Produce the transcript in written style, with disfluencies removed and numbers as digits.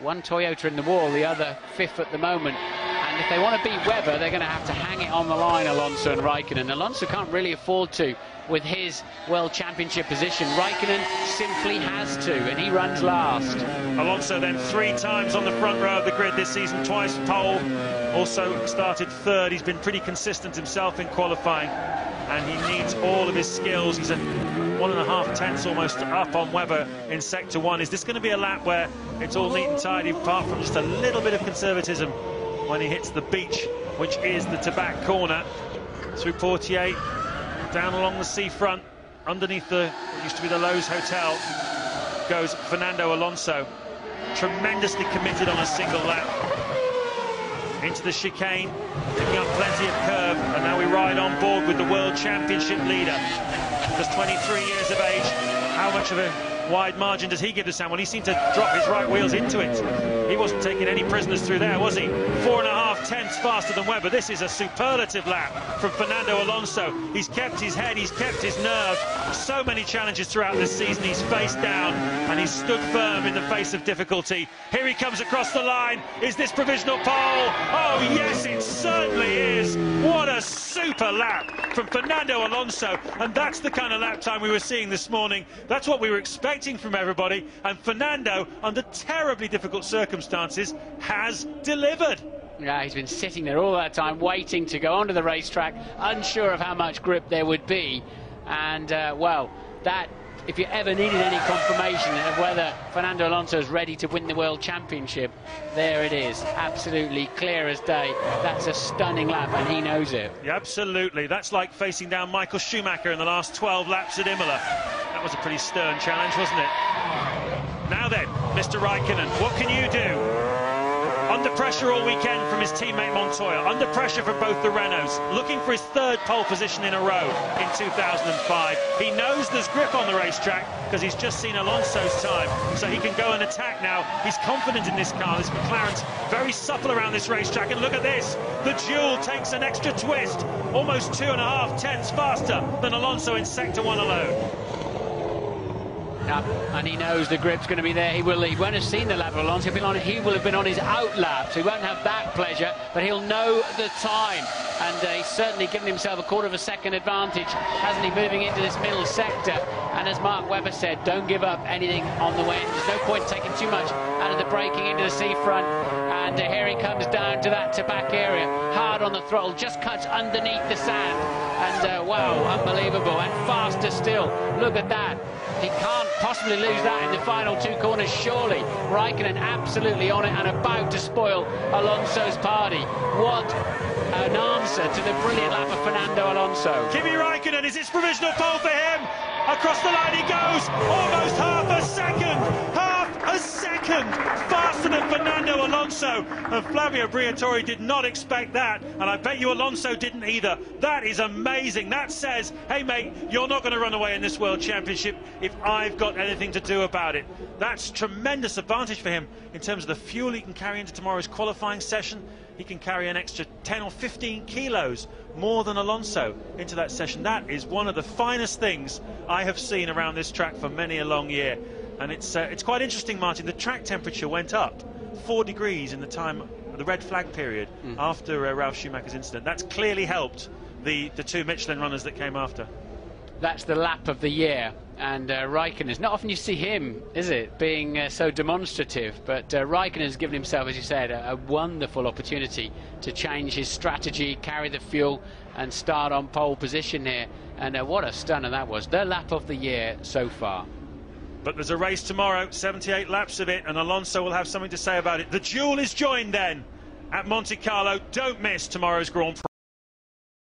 One Toyota in the wall, the other fifth at the moment. And if they want to beat Webber, they're going to have to hang it on the line, Alonso and Raikkonen. Alonso can't really afford to with his World Championship position. Raikkonen simply has to, and he runs last. Alonso then 3 times on the front row of the grid this season, twice pole. Also started third. He's been pretty consistent himself in qualifying, and he needs all of his skills. He's a 1.5 tenths almost up on Webber in Sector 1. Is this going to be a lap where it's all neat and tidy, apart from just a little bit of conservatism when he hits the beach, which is the Tabac corner, through Portier, down along the seafront, underneath what used to be the Lowe's Hotel, goes Fernando Alonso, tremendously committed on a single lap. Into the chicane, picking up plenty of curve, and now we ride on board with the World Championship leader. Just 23 years of age. How much of a wide margin does he give to Sam? Well, he seemed to drop his right wheels into it. He wasn't taking any prisoners through there, was he? 4.5 tenths faster than Webber. This is a superlative lap from Fernando Alonso. He's kept his head, he's kept his nerve. So many challenges throughout this season. He's faced down and he's stood firm in the face of difficulty. Here he comes across the line. Is this provisional pole? Oh yes, it certainly is. What a super lap from Fernando Alonso, and that's the kind of lap time we were seeing this morning. That's what we were expecting from everybody, and Fernando, under terribly difficult circumstances, has delivered. Yeah, he's been sitting there all that time waiting to go onto the racetrack, unsure of how much grip there would be. And well, that, if you ever needed any confirmation of whether Fernando Alonso is ready to win the World Championship, there it is, absolutely clear as day. That's a stunning lap, and he knows it. Yeah, absolutely. That's like facing down Michael Schumacher in the last 12 laps at Imola. That was a pretty stern challenge, wasn't it? Now then, Mr. Raikkonen, what can you do? Under pressure all weekend from his teammate Montoya, under pressure from both the Renaults, looking for his 3rd pole position in a row in 2005. He knows there's grip on the racetrack because he's just seen Alonso's time, so he can go and attack now. He's confident in this car. This McLaren's very supple around this racetrack, and look at this. The Duel takes an extra twist, almost 2.5 tenths faster than Alonso in Sector 1 alone. And he knows the grip's going to be there. He won't have seen the lap of Alonso. He will have been on his out lap, so he won't have that pleasure, but he'll know the time. And he's certainly given himself a 1/4 second advantage, hasn't he, moving into this middle sector. And as Mark Webber said, don't give up anything on the way. There's no point taking too much out of the braking into the seafront. And here he comes down to that Tabac area, hard on the throttle, just cuts underneath the sand. And wow, unbelievable, and faster still. Look at that. He can't possibly lose that in the final 2 corners, surely. Raikkonen absolutely on it and about to spoil Alonso's party. What an answer to the brilliant lap of Fernando Alonso. Kimi Raikkonen, is this provisional pole for him? Across the line he goes, almost half a second faster than Fernando Alonso. And Flavio Briatore did not expect that, and I bet you Alonso didn't either. That is amazing. That says, hey mate, you're not going to run away in this World Championship if I've got anything to do about it. That's tremendous advantage for him in terms of the fuel he can carry into tomorrow's qualifying session. He can carry an extra 10 or 15 kilos more than Alonso into that session. That is one of the finest things I have seen around this track for many a long year. And it's quite interesting, Martin. The track temperature went up 4 degrees in the time of the red flag period after Ralf Schumacher's incident. That's clearly helped the 2 Michelin runners that came after. That's the lap of the year, and Raikkonen, it's not often you see him, is it, being so demonstrative, but Raikkonen has given himself, as you said, a wonderful opportunity to change his strategy, carry the fuel and start on pole position here, and what a stunner that was. The lap of the year so far. But there's a race tomorrow, 78 laps of it, and Alonso will have something to say about it. The Duel is joined then at Monte Carlo. Don't miss tomorrow's Grand Prix.